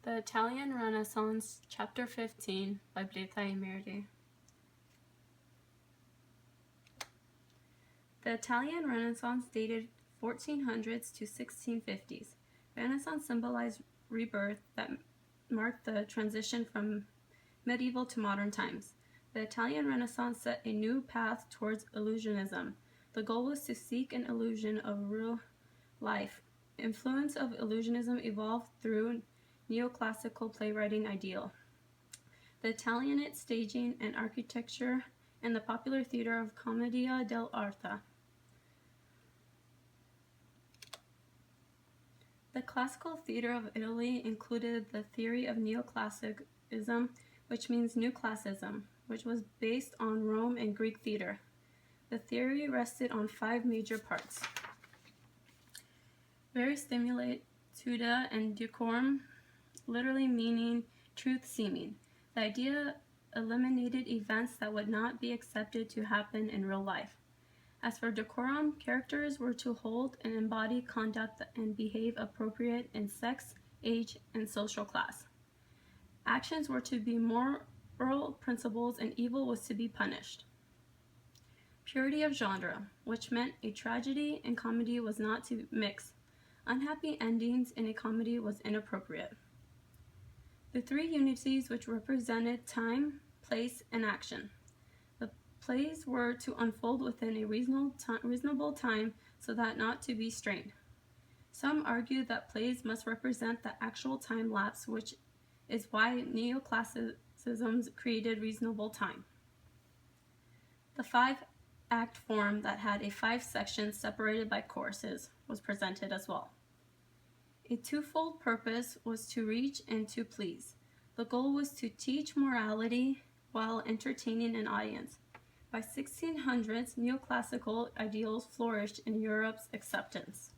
The Italian Renaissance, Chapter 15, by Bleta e Merdi. The Italian Renaissance dated 1400s to 1650s. Renaissance symbolized rebirth that marked the transition from medieval to modern times. The Italian Renaissance set a new path towards illusionism. The goal was to seek an illusion of real life. Influence of illusionism evolved through neoclassical playwriting ideal. The Italianate staging and architecture and the popular theater of Commedia dell'arte. The classical theater of Italy included the theory of neoclassicism, which means new classicism, which was based on Rome and Greek theater. The theory rested on 5 major parts: verisimilitude and decorum, literally meaning truth seeming. The idea eliminated events that would not be accepted to happen in real life. As for decorum, characters were to hold and embody conduct and behave appropriate in sex, age, and social class. Actions were to be moral principles and evil was to be punished. Purity of genre, which meant a tragedy and comedy was not to mix. Unhappy endings in a comedy was inappropriate. The 3 unities which represented time, place, and action. The plays were to unfold within a reasonable time so that not to be strained. Some argue that plays must represent the actual time lapse, which is why neoclassicism created reasonable time. The 5-act form that had a 5 sections separated by choruses was presented as well. A twofold purpose was to reach and to please. The goal was to teach morality while entertaining an audience. By 1600s, neoclassical ideals flourished in Europe's acceptance.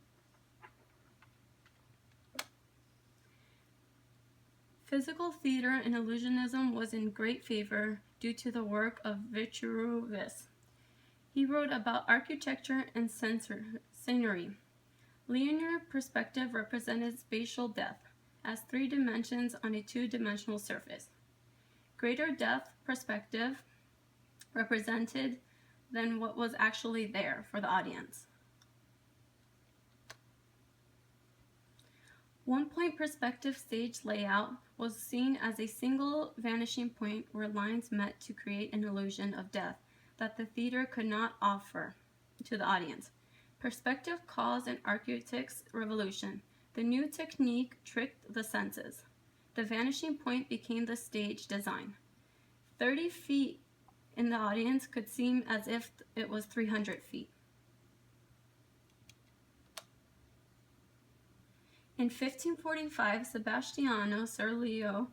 Physical theater and illusionism was in great favor due to the work of Vitruvius. He wrote about architecture and scenery. Linear perspective represented spatial depth as 3 dimensions on a 2-dimensional surface. Greater depth perspective represented than what was actually there for the audience. 1-point perspective stage layout was seen as a single vanishing point where lines met to create an illusion of depth that the theater could not offer to the audience. Perspective caused an architect's revolution. The new technique tricked the senses. The vanishing point became the stage design. 30 feet in the audience could seem as if it was 300 feet. In 1545, Sebastiano Serlio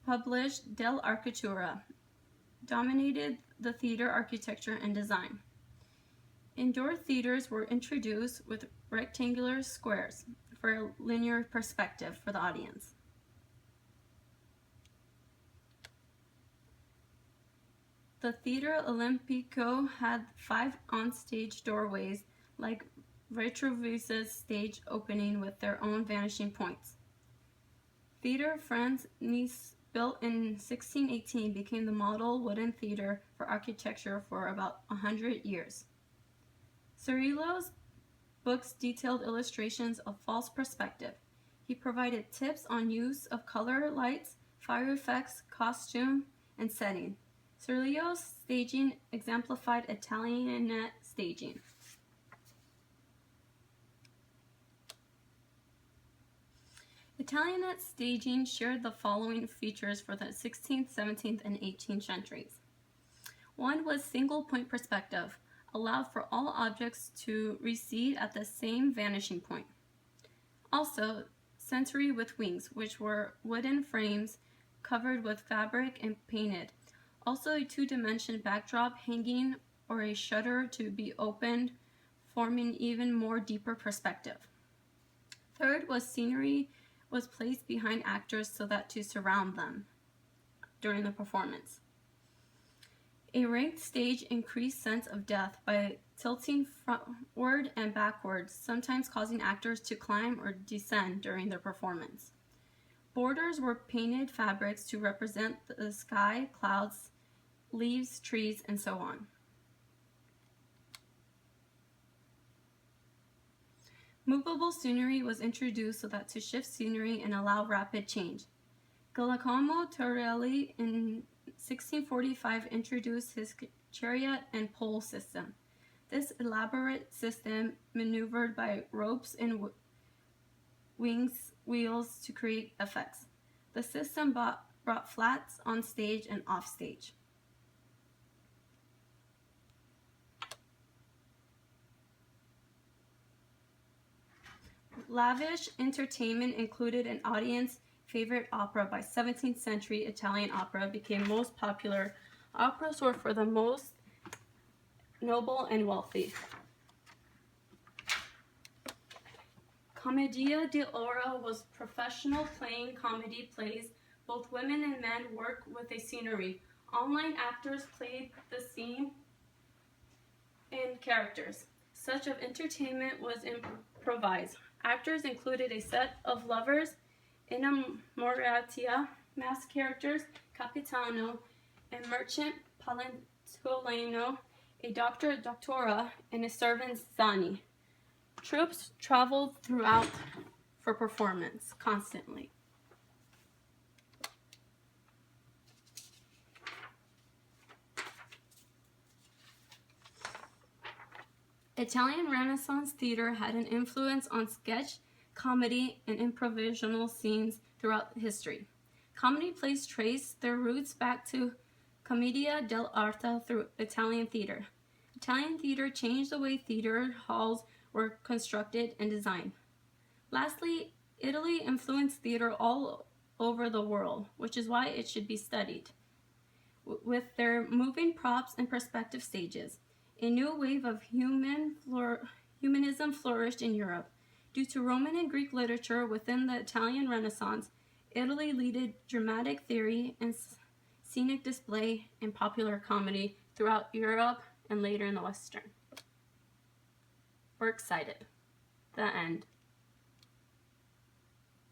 published Dell'Architettura, dominated the theater architecture and design. Indoor theaters were introduced with rectangular squares for a linear perspective for the audience. The Theater Olimpico had 5 on-stage doorways like Vitruvius' stage opening with their own vanishing points. Theater France Nice, built in 1618, became the model wooden theater for architecture for about 100 years. Serlio's books detailed illustrations of false perspective. He provided tips on use of color, lights, fire effects, costume, and setting. Serlio's staging exemplified Italianate staging. Italianate staging shared the following features for the 16th, 17th, and 18th centuries. 1 was single-point perspective, allowed for all objects to recede at the same vanishing point. Also, sensory with wings, which were wooden frames covered with fabric and painted. Also, a 2-dimension backdrop hanging or a shutter to be opened, forming even more deeper perspective. 3rd was scenery was placed behind actors so that to surround them during the performance. A ranked stage increased sense of depth by tilting forward and backwards, sometimes causing actors to climb or descend during their performance. Borders were painted fabrics to represent the sky, clouds, leaves, trees, and so on. Movable scenery was introduced so that to shift scenery and allow rapid change. Giacomo Torelli in 1645 introduced his chariot and pole system. This elaborate system maneuvered by ropes and wheels to create effects. The system brought flats on stage and off stage. Lavish entertainment included an audience favorite opera by 17th century Italian opera became most popular. Operas were for the most noble and wealthy. Commedia dell'arte was professional playing comedy plays. Both women and men worked with a scenery. Online actors played the scene and characters. Such of entertainment was improvised. Actors included a set of lovers, innamoratia, masked characters, capitano, a merchant, palantoleno, a doctor, doctora, and a servant, zani. Troops traveled throughout for performance constantly. Italian Renaissance theater had an influence on sketch, comedy, and improvisational scenes throughout history. Comedy plays trace their roots back to commedia dell'arte through Italian theater. Italian theater changed the way theater halls were constructed and designed. Lastly, Italy influenced theater all over the world, which is why it should be studied. With their moving props and perspective stages, a new wave of humanism flourished in Europe. Due to Roman and Greek literature within the Italian Renaissance, Italy led dramatic theory and scenic display and popular comedy throughout Europe and later in the Western. Works cited. The end.